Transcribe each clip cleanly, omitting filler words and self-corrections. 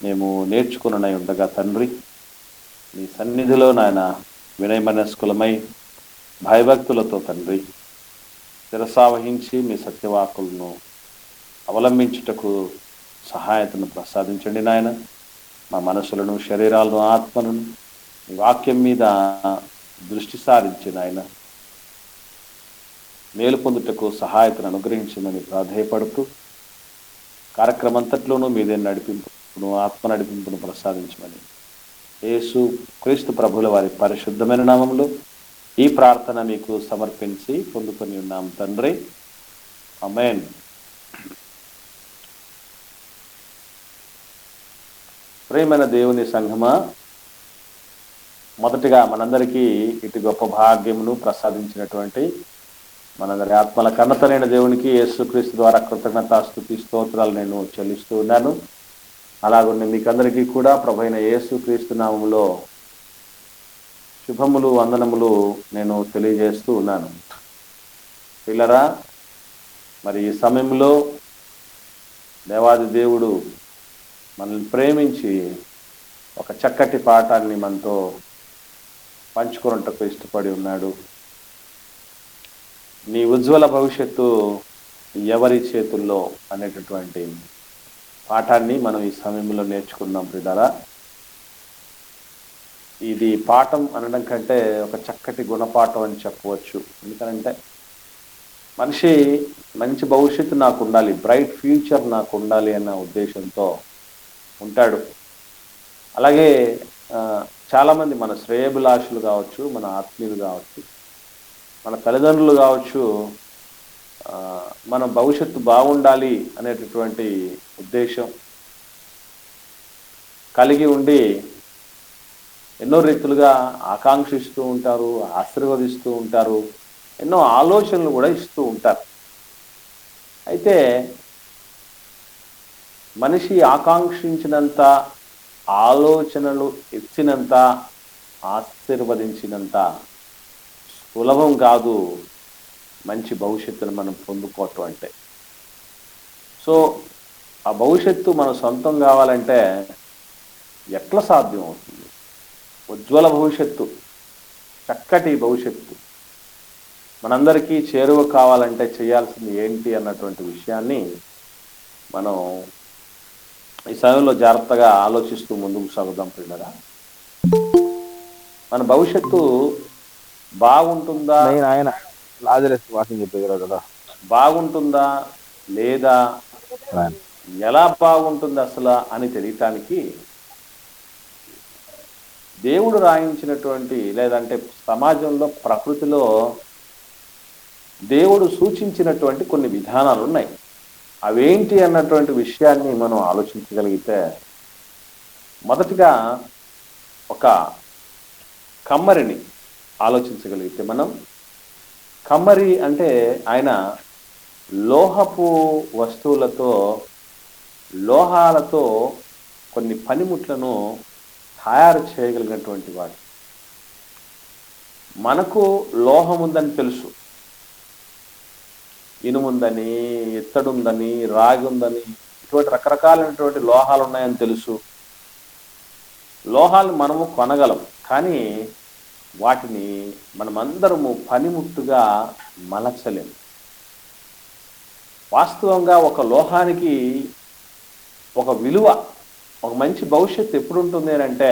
మేము నేర్చుకునై ఉండగా తండ్రి, మీ సన్నిధిలో నాయన వినయమనస్కులమై భయభక్తులతో తండ్రి శిరసావహించి మీ సత్యవాకులను అవలంబించుటకు సహాయతను ప్రసాదించండి నాయన. మా మనసులను, శరీరాలను, ఆత్మలను మీ వాక్యం మీద దృష్టి సారించి నాయన మేలు పొందుటకు సహాయతను అనుగ్రహించమని ప్రాధేయపడుతూ కార్యక్రమం అంతట్లోనూ మీదే నడిపింపును, ఆత్మ నడిపింపును ప్రసాదించమని యేసు క్రీస్తు ప్రభుల వారి పరిశుద్ధమైన నామంలో ఈ ప్రార్థన మీకు సమర్పించి పొందుకొని ఉన్నాం తండ్రి. ఆమేన్. ప్రియమైన దేవుని సంఘమా, మొదటిగా మనందరికీ ఇటు గొప్ప భాగ్యమును ప్రసాదించినటువంటి మనందరి ఆత్మల కన్నతలైన దేవునికి యేసుక్రీస్తు ద్వారా కృతజ్ఞతాస్తుతి స్తోత్రాలు నేను చెల్లిస్తూ ఉన్నాను. అలాగే మీకందరికీ కూడా ప్రభువైన యేసుక్రీస్తు నామములో శుభములు, వందనములు నేను తెలియజేస్తూ ఉన్నాను. పిల్లరా, మరి ఈ సమయంలో దేవాది దేవుడు మనల్ని ప్రేమించి ఒక చక్కటి పాఠాన్ని మనతో పంచుకున్నట్టుకు ఇష్టపడి ఉన్నాడు. నీ ఉజ్వల భవిష్యత్తు ఎవరి చేతుల్లో అనేటటువంటి పాఠాన్ని మనం ఈ సమయంలో నేర్చుకున్నాం ప్రియులారా. ఇది పాఠం అనడం కంటే ఒక చక్కటి గుణపాఠం అని చెప్పవచ్చు. ఎందుకంటే మనిషి మంచి భవిష్యత్తు నాకు ఉండాలి, బ్రైట్ ఫ్యూచర్ నాకు ఉండాలి అన్న ఉద్దేశంతో ఉంటాడు. అలాగే చాలామంది మన శ్రేయభిలాషులు కావచ్చు, మన ఆత్మీయులు కావచ్చు, మన తల్లిదండ్రులు కావచ్చు, మన భవిష్యత్తు బాగుండాలి అనేటటువంటి ఉద్దేశం కలిగి ఉండి ఎన్నో రీతులుగా ఆకాంక్షిస్తూ ఉంటారు, ఆశీర్వదిస్తూ ఉంటారు, ఎన్నో ఆలోచనలు కూడా ఇస్తూ ఉంటారు. అయితే మనిషి ఆకాంక్షించినంత, ఆలోచనలు ఇచ్చినంత, ఆశీర్వదించినంత సులభం కాదు మంచి భవిష్యత్తును మనం పొందుకోవటం అంటే. సో ఆ భవిష్యత్తు మన సొంతం కావాలంటే ఎట్లా సాధ్యం అవుతుంది? ఉజ్వల భవిష్యత్తు, చక్కటి భవిష్యత్తు మనందరికీ చేరువ కావాలంటే చేయాల్సింది ఏంటి అన్నటువంటి విషయాన్ని మనం ఈ సమయంలో జాగ్రత్తగా ఆలోచిస్తూ ముందుకు సాగుదాం పిల్లరా. మన భవిష్యత్తు బాగుంటుందా, బాగుంటుందా లేదా ఎలా బాగుంటుంది అసలు అని తెలియటానికి దేవుడు రాయించినటువంటి, లేదంటే సమాజంలో, ప్రకృతిలో దేవుడు సూచించినటువంటి కొన్ని విధానాలు ఉన్నాయి. అవేంటి అన్నటువంటి విషయాన్ని మనం ఆలోచించగలిగితే, మొదటిగా ఒక కమ్మరిని ఆలోచించగలిగితే మనం, కమ్మరి అంటే ఆయన లోహపు వస్తువులతో, లోహాలతో కొన్ని పనిముట్లను తయారు చేయగలిగినటువంటి వాడు. మనకు లోహం ఉందని తెలుసు, ఇనుముందని, ఇత్తడుందని, రాగి ఉందని, ఇటువంటి రకరకాలైనటువంటి లోహాలు ఉన్నాయని తెలుసు. లోహాలు మనము కొనగలం, కానీ వాటిని మనమందరము పనిముట్టుగా మలచలేము. వాస్తవంగా ఒక లోహానికి ఒక విలువ, ఒక మంచి భవిష్యత్తు ఎప్పుడు ఉంటుంది అంటే,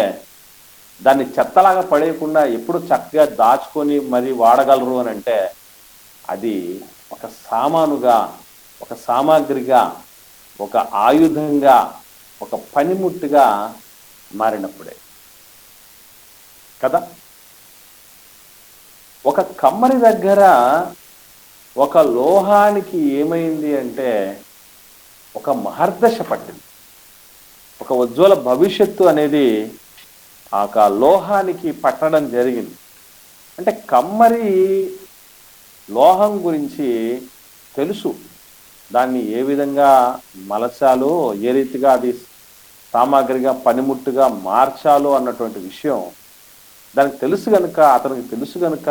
దాన్ని చెత్తలాగా పడేయకుండా ఎప్పుడు చక్కగా దాచుకొని మరి వాడగలరు అని అంటే, అది ఒక సామానుగా, ఒక సామాగ్రిగా, ఒక ఆయుధంగా, ఒక పనిముట్టుగా మారినప్పుడే కదా. ఒక కమ్మరి దగ్గర ఒక లోహానికి ఏమైంది అంటే ఒక మహర్దశ పట్టింది. ఒక ఉజ్వల భవిష్యత్తు అనేది ఆ లోహానికి పట్టడం జరిగింది. అంటే కమ్మరి లోహం గురించి తెలుసు, దాన్ని ఏ విధంగా మలచాలో, ఏ రీతిగా అది సామాగ్రిగా, పనిముట్టుగా మార్చాలో అన్నటువంటి విషయం దానికి తెలుసు కనుక, అతనికి తెలుసు కనుక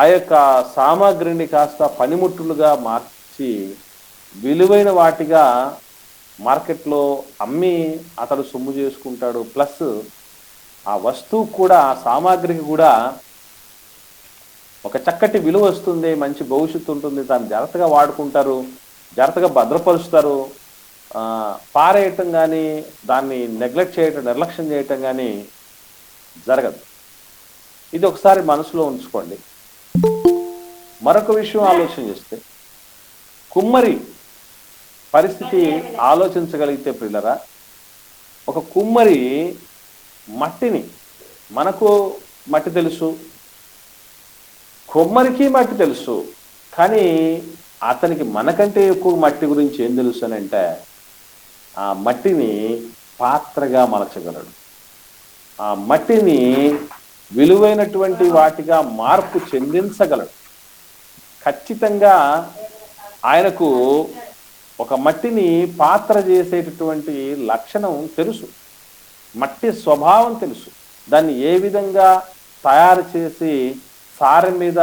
ఆ యొక్క సామాగ్రిని కాస్త పనిముట్టులుగా మార్చి విలువైన వాటిగా మార్కెట్లో అమ్మి అతడు సొమ్ము చేసుకుంటాడు. ప్లస్ ఆ వస్తువు కూడా, ఆ సామాగ్రికి కూడా ఒక చక్కటి విలువ వస్తుంది, మంచి భవిష్యత్తు ఉంటుంది. దాన్ని జాగ్రత్తగా వాడుకుంటారు, జాగ్రత్తగా భద్రపరుస్తారు. పారేయటం కానీ, దాన్ని నెగ్లెక్ట్ చేయటం, నిర్లక్ష్యం చేయటం కానీ జరగదు. ఇది ఒకసారి మనసులో ఉంచుకోండి. మరొక విషయం ఆలోచన చేస్తే, కుమ్మరి పరిస్థితి ఆలోచించగలిగితే ప్రియులరా, ఒక కుమ్మరి మట్టిని, మనకు మట్టి తెలుసు, కుమ్మరికి మట్టి తెలుసు, కానీ అతనికి మనకంటే ఎక్కువ మట్టి గురించి ఏం తెలుసు అని అంటే, ఆ మట్టిని పాత్రగా మలచగలడు, ఆ మట్టిని విలువైనటువంటి వాటిగా మార్పు చెందించగలడు. ఖచ్చితంగా ఆయనకు ఒక మట్టిని పాత్ర చేసేటటువంటి లక్షణం తెలుసు, మట్టి స్వభావం తెలుసు, దాన్ని ఏ విధంగా తయారు చేసి సారె మీద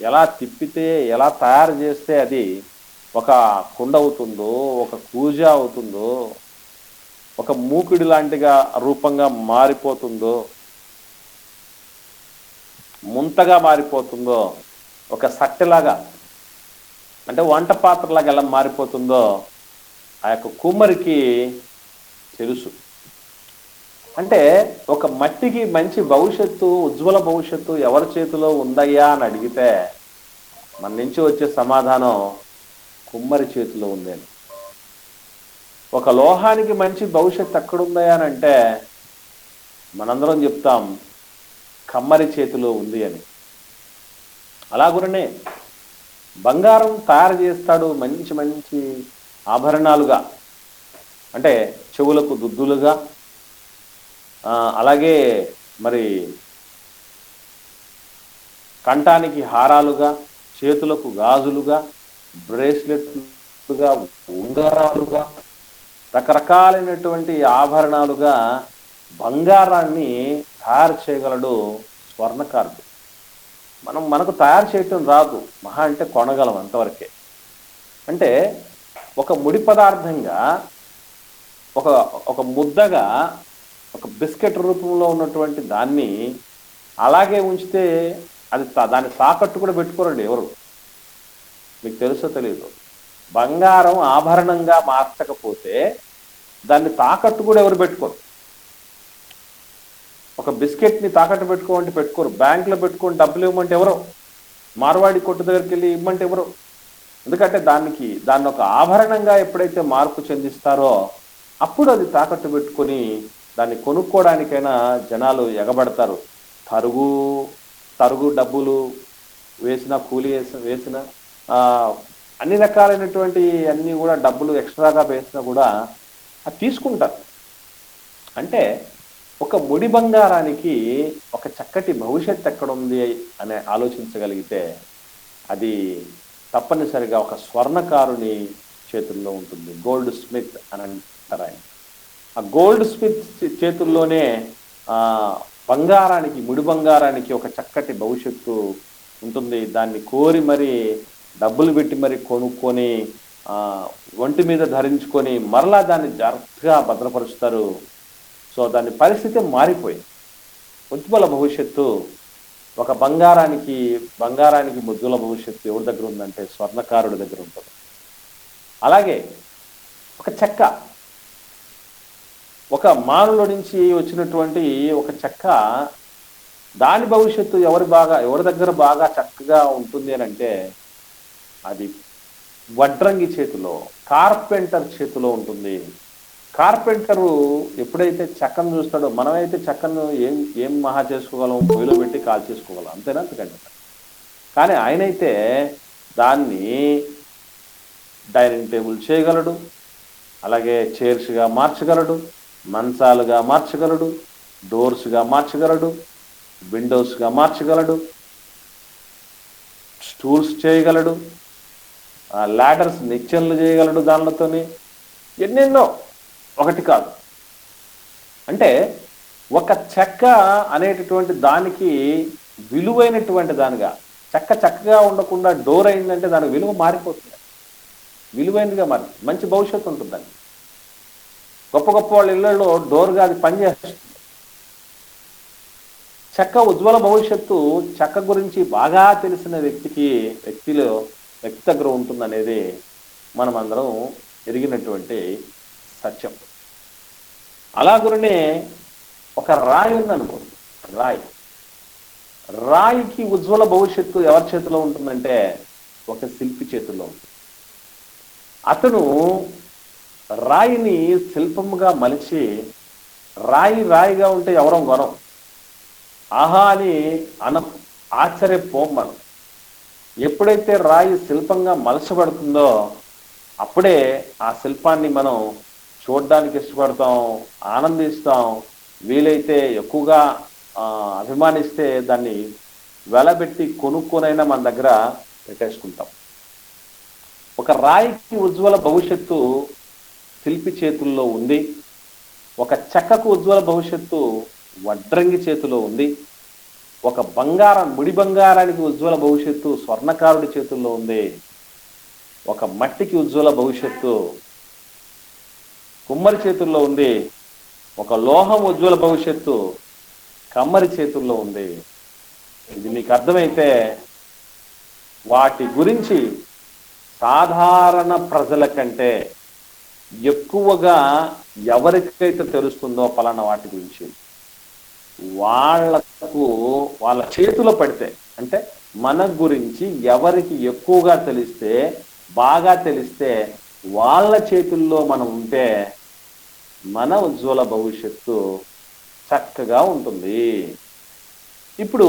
ఎలా తిప్పితే, ఎలా తయారు చేస్తే అది ఒక కుండ అవుతుందో, ఒక కూజ అవుతుందో, ఒక మూకిడి లాంటిగా రూపంగా మారిపోతుందో, ముంతగా మారిపోతుందో, ఒక సట్టెలాగా అంటే వంట పాత్రలాగా ఎలా మారిపోతుందో ఆ యొక్క కుమ్మరికి తెలుసు. అంటే ఒక మట్టికి మంచి భవిష్యత్తు, ఉజ్వల భవిష్యత్తు ఎవరి చేతిలో ఉందయ్యా అని అడిగితే మన నుంచి వచ్చే సమాధానం కుమ్మరి చేతిలో ఉంది అని. ఒక లోహానికి మంచి భవిష్యత్తు ఎక్కడుందయ్యా అని అంటే మనందరం చెప్తాం కమ్మరి చేతిలో ఉంది అని. అలాగునే బంగారం తయారు చేస్తాడు మంచి మంచి ఆభరణాలుగా, అంటే చెవులకు దుద్దులుగా, అలాగే మరి కంఠానికి హారాలుగా, చేతులకు గాజులుగా, బ్రేస్లెట్లుగా, ఉంగరాలుగా, రకరకాలైనటువంటి ఆభరణాలుగా బంగారాన్ని తయారు చేయగలడు స్వర్ణకారుడు. మనకు తయారు చేయటం రాదు, మహా అంటే కొనగలం అంతవరకే. అంటే ఒక ముడి పదార్థంగా, ఒక ముద్దగా, ఒక బిస్కెట్ రూపంలో ఉన్నటువంటి దాన్ని అలాగే ఉంచితే అది దాన్ని తాకట్టు కూడా పెట్టుకోరండి ఎవరు. మీకు తెలుసో తెలియదు, బంగారం ఆభరణంగా మార్చకపోతే దాన్ని తాకట్టు కూడా ఎవరు పెట్టుకోరు. ఒక బిస్కెట్ని తాకట్టు పెట్టుకోమంటే పెట్టుకోరు, బ్యాంకులో పెట్టుకొని డబ్బులు ఇవ్వమంటే ఎవరో, మార్వాడి కొట్టు దగ్గరికి వెళ్ళి ఇవ్వమంటే ఎవరు. ఎందుకంటే దాన్ని ఒక ఆభరణంగా ఎప్పుడైతే మార్పు చెందిస్తారో అప్పుడు అది తాకట్టు పెట్టుకొని దాన్ని కొనుక్కోవడానికైనా జనాలు ఎగబడతారు. తరుగు డబ్బులు వేసిన, కూలి వేసిన, అన్ని రకాలైనటువంటి అన్నీ కూడా డబ్బులు ఎక్స్ట్రాగా వేసినా కూడా అది తీసుకుంటారు. అంటే ఒక ముడి బంగారానికి ఒక చక్కటి భవిష్యత్తు ఎక్కడుంది అని ఆలోచించగలిగితే అది తప్పనిసరిగా ఒక స్వర్ణకారుని చేతుల్లో ఉంటుంది. గోల్డ్ స్మిత్ అని అంటారు ఆయన. ఆ గోల్డ్ స్మిత్ చేతుల్లోనే బంగారానికి, ముడి బంగారానికి ఒక చక్కటి భవిష్యత్తు ఉంటుంది. దాన్ని కోరి మరి డబ్బులు పెట్టి మరి కొనుక్కొని ఒంటి మీద ధరించుకొని మరలా దాన్ని జాగ్రత్తగా భద్రపరుస్తారు. సో దాని పరిస్థితి మారిపోయింది. ఉజ్వల భవిష్యత్తు ఒక బంగారానికి ఉజ్వల భవిష్యత్తు ఎవరి దగ్గర ఉందంటే స్వర్ణకారుడి దగ్గర ఉంటుంది. అలాగే ఒక చెక్క, ఒక మానులో నుంచి వచ్చినటువంటి ఒక చెక్క, దాని భవిష్యత్తు ఎవరి దగ్గర బాగా చక్కగా ఉంటుంది అని అంటే అది వడ్రంగి చేతిలో, కార్పెంటర్ చేతిలో ఉంటుంది. కార్పెంటరు ఎప్పుడైతే చెక్కను చూస్తాడో, మనమైతే చెక్కను ఏం మహా చేసుకోగలం, పొయ్యిలో పెట్టి కాల్ చేసుకోగలం, అంతేనా, అంతకంటే. కానీ ఆయనైతే దాన్ని డైనింగ్ టేబుల్ చేయగలడు, అలాగే చైర్స్గా మార్చగలడు, మంచాలుగా మార్చగలడు, డోర్స్గా మార్చగలడు, విండోస్గా మార్చగలడు, స్టూల్స్ చేయగలడు, లాడర్స్, నిచ్చెనలు చేయగలడు దానితోని, ఎన్నెన్నో, ఒకటి కాదు. అంటే ఒక చెక్క అనేటటువంటి దానికి విలువైనటువంటి దానిగా, చెక్క చక్కగా ఉండకుండా డోర్ అయిందంటే దాని విలువ మారిపోతుంది, విలువైనదిగా మారి మంచి భవిష్యత్తు ఉంటుందండి. గొప్ప గొప్ప వాళ్ళ ఇళ్లలో డోర్గా అది పనిచేస్తుంది. చెక్క ఉజ్వల భవిష్యత్తు చెక్క గురించి బాగా తెలిసిన వ్యక్తిలో వ్యక్తి దగ్గర ఉంటుందనేది మనం అందరం ఎరిగినటువంటి సత్యం. అలాగునే ఒక రాయి ఉందనుకోండి, రాయికి ఉజ్వల భవిష్యత్తు ఎవరి చేతిలో ఉంటుందంటే ఒక శిల్పి చేతిలో ఉంటుంది. అతను రాయిని శిల్పముగా మలిచి, రాయిగా ఉంటే ఎవరం కొనం, ఆహా అని ఆశ్చర్యపోం మనం. ఎప్పుడైతే రాయి శిల్పంగా మలచబడుతుందో అప్పుడే ఆ శిల్పాన్ని మనం చూడడానికి ఇష్టపడతాం, ఆనందిస్తాం. వీలైతే ఎక్కువగా అభిమానిస్తే దాన్ని వెలబెట్టి కొనుక్కొనైనా మన దగ్గర పెట్టేసుకుంటాం. ఒక రాయికి ఉజ్వల భవిష్యత్తు శిల్పి చేతుల్లో ఉంది. ఒక చెక్కకు ఉజ్వల భవిష్యత్తు వడ్రంగి చేతిలో ఉంది. ఒక ముడి బంగారానికి ఉజ్వల భవిష్యత్తు స్వర్ణకారుడి చేతుల్లో ఉంది. ఒక మట్టికి ఉజ్వల భవిష్యత్తు కుమ్మరి చేతుల్లో ఉంది. ఒక లోహం ఉజ్వల భవిష్యత్తు కమ్మరి చేతుల్లో ఉంది. ఇది మీకు అర్థమైతే వాటి గురించి సాధారణ ప్రజల కంటే ఎక్కువగా ఎవరికైతే తెలుస్తుందో పలానా వాటి గురించి, వాళ్ళ చేతిలో పడితే, అంటే మన గురించి ఎవరికి ఎక్కువగా తెలిస్తే, బాగా తెలిస్తే వాళ్ళ చేతుల్లో మనం ఉంటే మన ఉజ్వల భవిష్యత్తు చక్కగా ఉంటుంది. ఇప్పుడు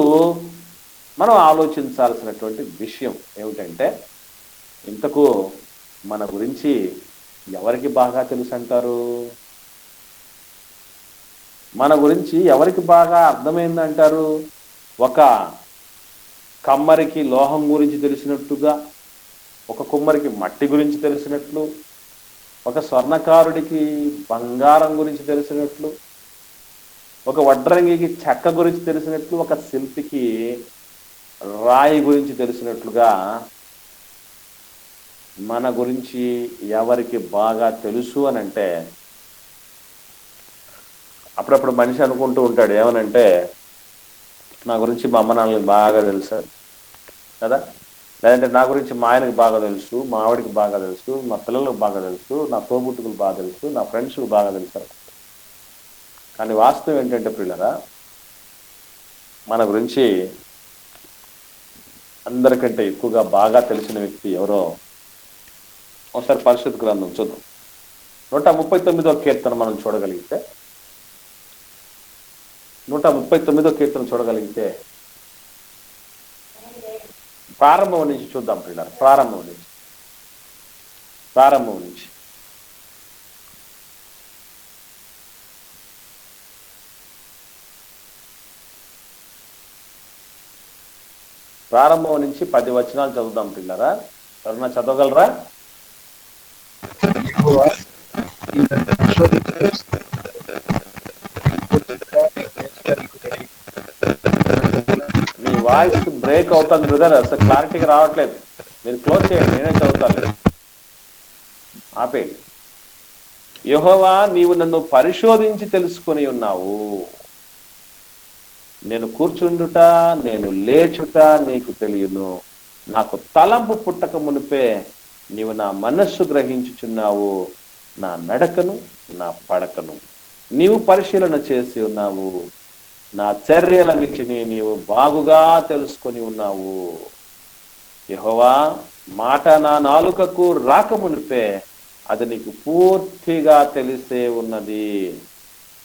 మనం ఆలోచించాల్సినటువంటి విషయం ఏమిటంటే, ఇంతకు మన గురించి ఎవరికి బాగా తెలుసు అంటారు? మన గురించి ఎవరికి బాగా అర్థమైందంటారు? ఒక కమ్మరికి లోహం గురించి తెలిసినట్టుగా, ఒక కుమ్మరికి మట్టి గురించి తెలిసినట్లు, ఒక స్వర్ణకారుడికి బంగారం గురించి తెలిసినట్లు, ఒక వడ్రంగికి చెక్క గురించి తెలిసినట్లు, ఒక శిల్పికి రాయి గురించి తెలిసినట్లుగా మన గురించి ఎవరికి బాగా తెలుసు అని అంటే, అప్పుడప్పుడు మనిషి అనుకుంటూ ఉంటాడు ఏమనంటే, నా గురించి మా అమ్మ నాన్నకి బాగా తెలుసు కదా, లేదంటే నా గురించి మా ఆయనకి బాగా తెలుసు, మా ఆవిడికి బాగా తెలుసు, మా పిల్లలకు బాగా తెలుసు, నా తోబుట్టుకు బాగా తెలుసు, నా ఫ్రెండ్స్కి బాగా తెలుసు. కానీ వాస్తవం ఏంటంటే పిల్లరా, మన గురించి అందరికంటే ఎక్కువగా బాగా తెలిసిన వ్యక్తి ఎవరో ఒకసారి పరిశుద్ధ గ్రంథం చూద్దాం. 139వ కీర్తన మనం చూడగలిగితే, 139వ కీర్తన చూడగలిగితే ప్రారంభం నుంచి చూద్దాం పిల్లలు. ప్రారంభం నుంచి ప్రారంభం నుంచి 10 వచనాలు చదువుదాం పిల్లరా. ఎవరన్నా చదవగలరా? మీ వాయిస్ బ్రేక్ అవుతుంది బ్రదర్, అసలు క్లారిటీగా రావట్లేదు. మీరు క్లోజ్ చేయండి, నేనే చదువుతాను. ఆపేయండి. యెహోవా, నీవు నన్ను పరిశోధించి తెలుసుకొని ఉన్నావు. నేను కూర్చుండుట, నేను లేచుట నీకు తెలియను. నాకు తలంపు పుట్టక మునిపే నీవు నా మనస్సు గ్రహించుచున్నావు. నా నడకను, నా పడకను నీవు పరిశీలన చేసి ఉన్నావు. నా చర్యలన్నిటినీ నీవు బాగుగా తెలుసుకొని ఉన్నావు. యెహోవా, మాట నా నాలుకకు రాకమునిపే అది నీకు పూర్తిగా తెలిసే ఉన్నది.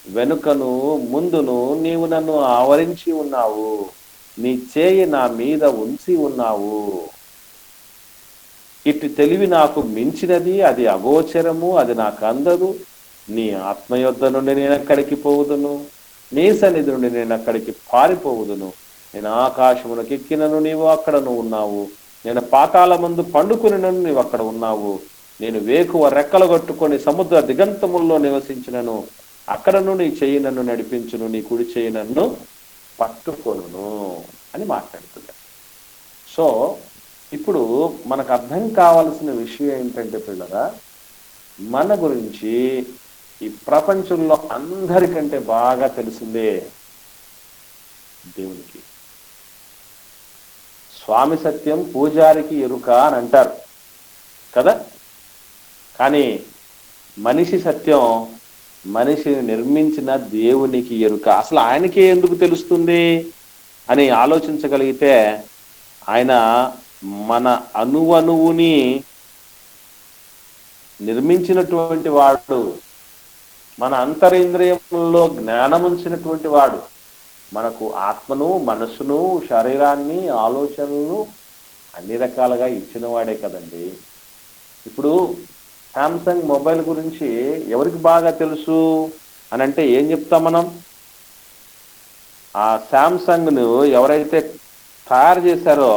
వెనుకను ముందును నీవు నన్ను ఆవరించి ఉన్నావు. నీ చేయి నా మీద ఉంచి ఉన్నావు. ఇటు తెలివి నాకు మించినది, అది అగోచరము, అది నాకు అందదు. నీ ఆత్మయొద్ద నుండి నేను ఎక్కడికి పోవుదును, నీ సన్నిధి నుండి నేను అక్కడికి పారిపోవుదును. నేను ఆకాశమునకు ఎక్కినను, నీవు అక్కడను ఉన్నావు. నేను పాతాళ మందు పండుకునినను, నీవు అక్కడ ఉన్నావు. నేను వేకువ రెక్కలు కట్టుకొని సముద్ర దిగంతముల్లో నివసించినను, అక్కడను నీ చెయ్యి నన్ను నడిపించును, నీ కుడి చెయ్యి నన్ను పట్టుకొనును అని మాట్లాడుతున్నాడు. సో ఇప్పుడు మనకు అర్థం కావాల్సిన విషయం ఏంటంటే పిల్లరా, మన గురించి ఈ ప్రపంచంలో అందరికంటే బాగా తెలిసిందే దేవునికి. స్వామి సత్యం పూజారికి ఎరుక అని అంటారు కదా. కానీ మనిషి సత్యం మనిషిని నిర్మించిన దేవునికి ఎరుక. అసలు ఆయనకే ఎందుకు తెలుస్తుంది అని ఆలోచించగలిగితే, ఆయన మన అణువణువుని నిర్మించినటువంటి వాడు, మన అంతరింద్రియములలో జ్ఞానముంచినటువంటి వాడు, మనకు ఆత్మను, మనసును, శరీరాన్ని, ఆలోచనలను అన్ని రకాలుగా ఇచ్చిన వాడే కదండి. ఇప్పుడు శాంసంగ్ మొబైల్ గురించి ఎవరికి బాగా తెలుసు అని అంటే ఏం చెప్తాం మనం? ఆ శాంసంగ్ను ఎవరైతే తయారు చేశారో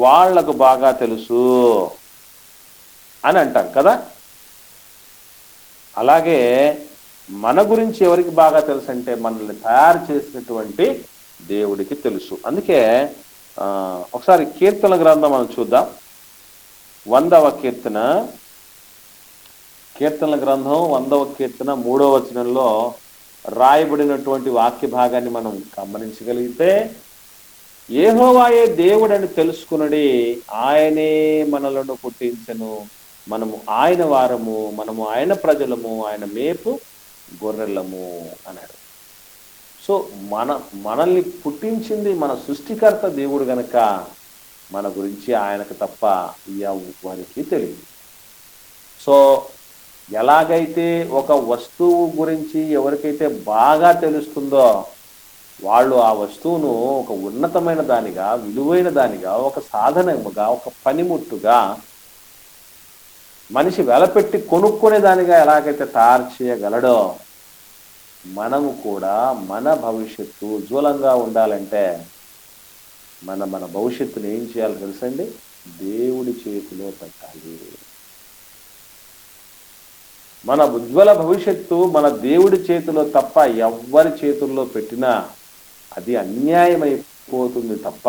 వాళ్లకు బాగా తెలుసు అని అంటాం కదా. అలాగే మన గురించి ఎవరికి బాగా తెలుసు అంటే మనల్ని తయారు చేసినటువంటి దేవుడికి తెలుసు. అందుకే ఒకసారి కీర్తన గ్రంథం మనం చూద్దాం. 100వ కీర్తన, కీర్తనల గ్రంథం 100వ కీర్తన 3వ వచనంలో రాయబడినటువంటి వాక్య భాగాన్ని మనం గమనించగలిగితే, యెహోవాయే దేవుడని తెలుసుకునడి, ఆయనే మనలను పుట్టించెను, మనము ఆయన వారము, మనము ఆయన ప్రజలము, ఆయన మేపు గొర్రెలము అన్నాడు. సో మనల్ని పుట్టించింది మన సృష్టికర్త దేవుడు గనక మన గురించి ఆయనకు తప్ప ఎవరికి తెలియదు. సో ఎలాగైతే ఒక వస్తువు గురించి ఎవరికైతే బాగా తెలుస్తుందో వాళ్ళు ఆ వస్తువును ఒక ఉన్నతమైన దానిగా, విలువైన దానిగా, ఒక సాధనముగా, ఒక పనిముట్టుగా, మనిషి వెలపెట్టి కొనుక్కునే దానిగా ఎలాగైతే తయారు చేయగలడో, మనము కూడా మన భవిష్యత్తు ఉజ్వలంగా ఉండాలంటే మన భవిష్యత్తుని ఏం చేయాలో తెలుసండి? దేవుడి చేతిలో పెట్టాలి. మన ఉజ్వల భవిష్యత్తు మన దేవుడి చేతిలో తప్ప ఎవ్వరి చేతుల్లో పెట్టినా అది అన్యాయమైపోతుంది తప్ప,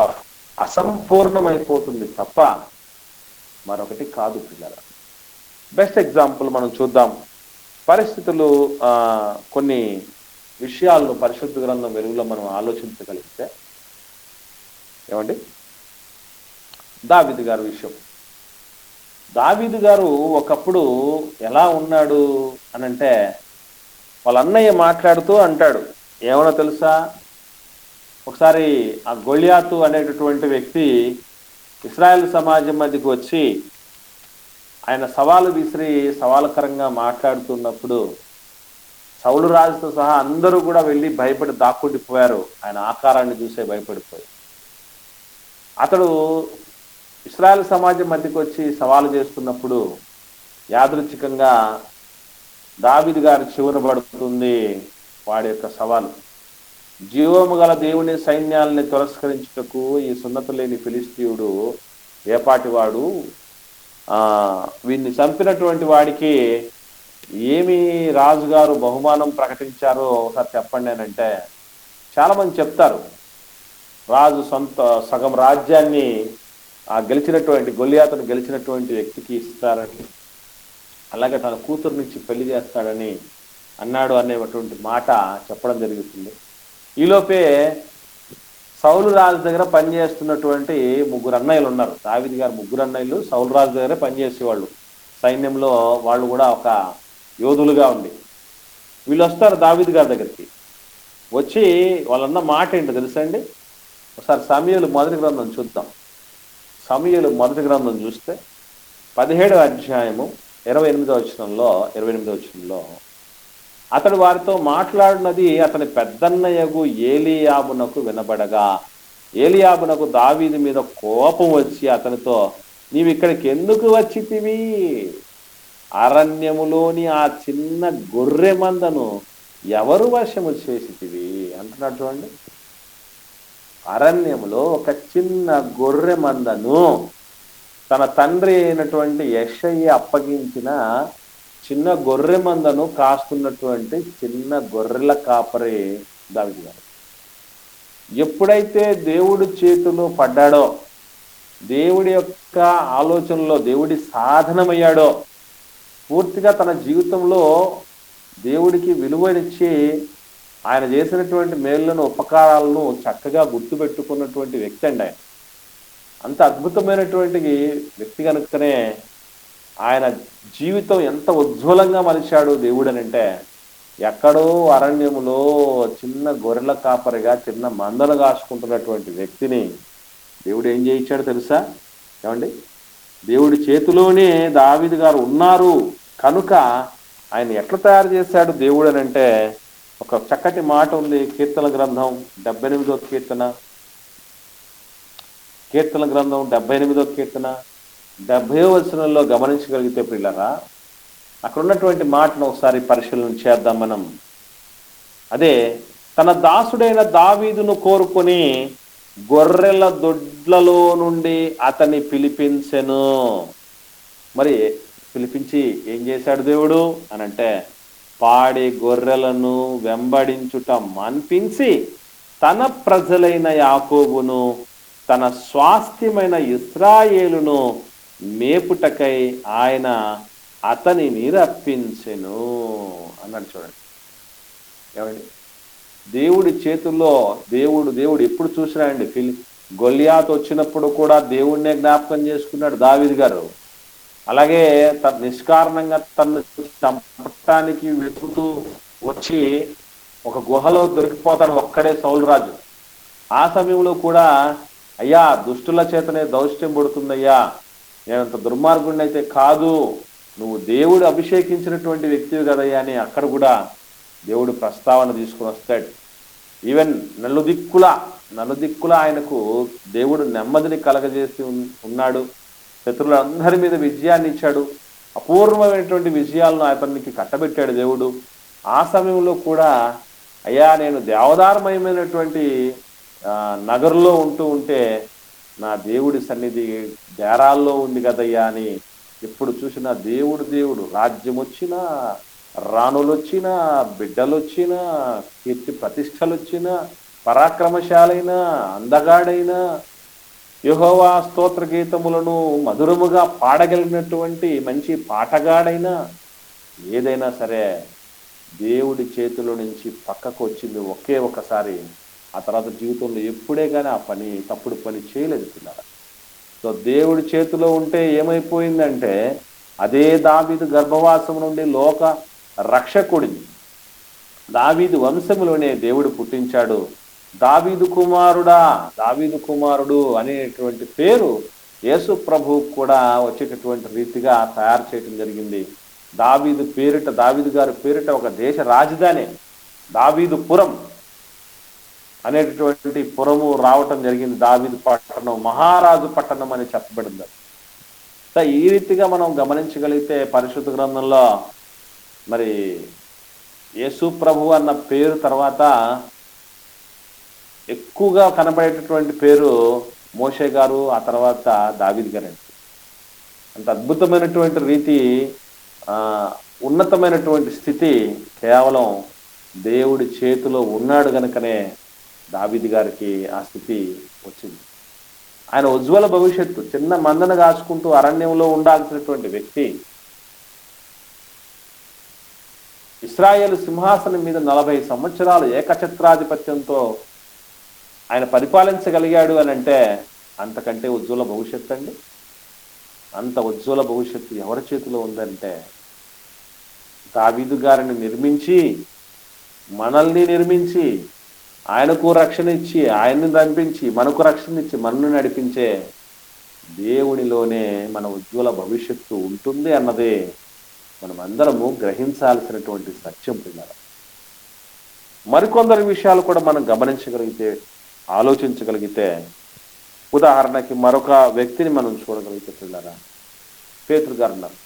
అసంపూర్ణమైపోతుంది తప్ప మరొకటి కాదు పిల్లల. బెస్ట్ ఎగ్జాంపుల్ మనం చూద్దాం. పరిస్థితులు కొన్ని విషయాలను పరిశుద్ధ గ్రంథం వెలుగులో మనం ఆలోచించగలిగితే, ఏమండి, దావీదు గారి విషయం. దావీదు గారు ఒకప్పుడు ఎలా ఉన్నాడు అనంటే, వాళ్ళ అన్నయ్య మాట్లాడుతూ అంటాడు, ఏమన్నా తెలుసా, ఒకసారి ఆ గొలియాతు అనేటటువంటి వ్యక్తి ఇశ్రాయేల్ సమాజం మధ్యకు వచ్చి ఆయన సవాలు విసిరి సవాలకరంగా మాట్లాడుతున్నప్పుడు సౌలు రాజుతో సహా అందరూ కూడా వెళ్ళి భయపడి దాక్కుండిపోయారు. ఆయన ఆకారాన్ని చూసే భయపడిపోయి, అతడు ఇశ్రాయేల్ సమాజం మధ్యకు వచ్చి సవాలు చేస్తున్నప్పుడు యాదృచ్ఛికంగా దావీదు గారి చివర పడుతుంది వాడి యొక్క సవాలు. జీవము గల దేవుని సైన్యాలని తిరస్కరించుటకు ఈ సున్నత లేని ఫిలిస్తీయుడు ఏపాటివాడు, వీడిని చంపినటువంటి వాడికి ఏమి రాజుగారు బహుమానం ప్రకటించారో ఒకసారి చెప్పండి అని అంటే, చాలా మంది చెప్తారు రాజు సగం రాజ్యాన్ని గెలిచినటువంటి గొలియాతును గెలిచినటువంటి వ్యక్తికి ఇస్తారని, అలాగే తన కూతురు నుంచి పెళ్లి చేస్తాడని అన్నాడు అనేటువంటి మాట చెప్పడం జరుగుతుంది. ఈలోపే సౌలు రాజు దగ్గర పనిచేస్తున్నటువంటి 3 అన్నయ్యలు ఉన్నారు. దావీదు గారు 3 అన్నయ్యలు సౌలు రాజు దగ్గరే పనిచేసేవాళ్ళు. సైన్యంలో వాళ్ళు కూడా ఒక యోధులుగా ఉండి, వీళ్ళు వస్తారు దావీదు గారి దగ్గరికి. వచ్చి వాళ్ళన్న మాట ఏంటో తెలుసా అండి? ఒకసారి సమూయేలు మొదటి గ్రంథం చూద్దాం. సమూయేలు మొదటి గ్రంథం చూస్తే 17వ అధ్యాయము 28వ వచనంలో అతడు వారితో మాట్లాడినది అతని పెద్దన్నయ్యగు ఏలీయాబునకు వినబడగా, ఏలీయాబునకు దావీదు మీద కోపం వచ్చి అతనితో, నీవు ఇక్కడికి ఎందుకు వచ్చితివి? అరణ్యములోని ఆ చిన్న గొర్రె మందను ఎవరు వశము చేసితివి అంటున్నాడు. చూడండి, అరణ్యములో ఒక చిన్న గొర్రె మందను తన తండ్రి అయినటువంటి యెషయి అప్పగించిన చిన్న గొర్రె మందను కాస్తున్నటువంటి చిన్న గొర్రెల కాపరి దావీదు గారు. ఎప్పుడైతే దేవుడి చేతిలో పడ్డాడో, దేవుడి యొక్క ఆలోచనలో దేవుడి సాధనమయ్యాడో, పూర్తిగా తన జీవితంలో దేవుడికి విలువనిచ్చి ఆయన చేసినటువంటి మేలులను ఉపకారాలను చక్కగా గుర్తుపెట్టుకున్నటువంటి వ్యక్తి అండి ఆయన. అంత అద్భుతమైనటువంటి వ్యక్తి కనుకనే ఆయన జీవితం ఎంత ఉజ్వలంగా మలిచాడు దేవుడు అని అంటే, ఎక్కడో అరణ్యములో చిన్న గొర్రెల కాపరిగా చిన్న మందను కాసుకుంటున్నటువంటి వ్యక్తిని దేవుడు ఏం చేయించాడు తెలుసా ఏమండి? దేవుడి చేతిలోనే దావీదు గారు ఉన్నారు కనుక ఆయన ఎట్లా తయారు చేశాడు దేవుడు అని అంటే, ఒక చక్కటి మాట ఉంది కీర్తన గ్రంథం 78వ కీర్తన, కీర్తన గ్రంథం 78వ కీర్తన 70వ వచనంలో గమనించగలిగితే పిల్లరా, అక్కడ ఉన్నటువంటి మాటను ఒకసారి పరిశీలన చేద్దాం మనం. అదే, తన దాసుడైన దావీదును కోరుకొని గొర్రెల దొడ్లలో నుండి అతన్ని పిలిపించెను. మరి పిలిపించి ఏం చేశాడు దేవుడు అనంటే, పాడి గొర్రెలను వెంబడించుట మాన్పించి తన ప్రజలైన యాకోబును తన స్వాస్థ్యమైన ఇశ్రాయేలును మేపుటకై ఆయన అతనిని రప్పించెను అన్నాడు. చూడండి ఏమండి, దేవుడి చేతుల్లో దేవుడు ఎప్పుడు చూసినా అండి, గొల్లియాతు వచ్చినప్పుడు కూడా దేవుడినే జ్ఞాపకం చేసుకున్నాడు దావీదు గారు. అలాగే నిష్కారణంగా తను చంపటానికి వెతుకుతూ వచ్చి ఒక గుహలో దొరికిపోతాడు ఒక్కడే సౌలు రాజు. ఆ సమయంలో కూడా అయ్యా దుష్టుల చేతనే దౌష్ట్యం పడుతుందయ్యా, నేనంత దుర్మార్గుడిని అయితే కాదు, నువ్వు దేవుడు అభిషేకించినటువంటి వ్యక్తివి కదయ్యా అని అక్కడ కూడా దేవుడు ప్రస్తావన తీసుకుని వస్తాడు. ఈవెన్ నలుదిక్కుల ఆయనకు దేవుడు నెమ్మదిని కలగజేసి ఉన్నాడు. శత్రువులందరి మీద విజయాన్ని ఇచ్చాడు. అపూర్వమైనటువంటి విజయాలను అతనికి కట్టబెట్టాడు దేవుడు. ఆ సమయంలో కూడా అయ్యా నేను దేవదారమయమైనటువంటి నగరులో ఉంటే నా దేవుడి సన్నిధి డేరాల్లో ఉంది కదయ్యా అని ఎప్పుడు చూసినా దేవుడు రాజ్యం వచ్చినా, రాణులు వచ్చినా, బిడ్డలు వచ్చినా, కీర్తి ప్రతిష్టలు వచ్చినా, పరాక్రమశాలైనా, అందగాడైనా, యెహోవా స్తోత్ర గీతములను మధురముగా పాడగలిగినటువంటి మంచి పాటగాడైనా, ఏదైనా సరే దేవుడి చేతిలో నుంచి పక్కకు వచ్చింది ఒకే ఒకసారి. ఆ తర్వాత జీవితంలో ఎప్పుడే కానీ ఆ తప్పుడు పని చేయలేదు పిల్లలు. సో దేవుడి చేతిలో ఉంటే ఏమైపోయిందంటే, అదే దావీదు గర్భవాసం నుండి లోక రక్షకుడిని దావీదు వంశములోనే దేవుడు పుట్టించాడు. దావీదు కుమారుడు అనేటువంటి పేరు యేసు ప్రభు కూడా వచ్చేటటువంటి రీతిగా తయారు చేయడం జరిగింది. దావీదు గారి పేరిట ఒక దేశ రాజధాని దావీదుపురం అనేటటువంటి పురము రావటం జరిగింది. దావీదు పట్టణం మహారాజు పట్టణం అని చెప్పబడింది. ఈ రీతిగా మనం గమనించగలిగితే పరిశుద్ధ గ్రంథంలో మరి యేసు ప్రభు అన్న పేరు తర్వాత ఎక్కువగా కనబడేటటువంటి పేరు మోషే గారు, ఆ తర్వాత దావీదు గారు. అంత అద్భుతమైనటువంటి రీతి, ఉన్నతమైనటువంటి స్థితి కేవలం దేవుడి చేతిలో ఉన్నాడు కనుకనే దావీదు గారికి ఆ స్థితి వచ్చింది. ఆయన ఉజ్వల భవిష్యత్తు, చిన్న మందను కాచుకుంటూ అరణ్యంలో ఉండాల్సినటువంటి వ్యక్తి ఇశ్రాయేలు సింహాసనం మీద 40 సంవత్సరాలు ఏకఛత్రాధిపత్యంతో ఆయన పరిపాలించగలిగాడు అని అంటే అంతకంటే ఉజ్వల భవిష్యత్తు అండి. అంత ఉజ్వల భవిష్యత్తు ఎవరి చేతిలో ఉందంటే, దావీదు గారిని నిర్మించి, మనల్ని నిర్మించి, ఆయనకు రక్షణ ఇచ్చి, ఆయన్ని దంపించి, మనకు రక్షణ ఇచ్చి, మనల్ని నడిపించే దేవునిలోనే మన ఉజ్వల భవిష్యత్తు ఉంటుంది అన్నదే మనం అందరము గ్రహించాల్సినటువంటి సత్యం పిల్లలు. మరికొందరి విషయాలు కూడా మనం గమనించగలిగితే, ఆలోచించగలిగితే, ఉదాహరణకి మరొక వ్యక్తిని మనం చూడగలిగితే పిల్లరా, పేతురు గారు ఉన్నారు.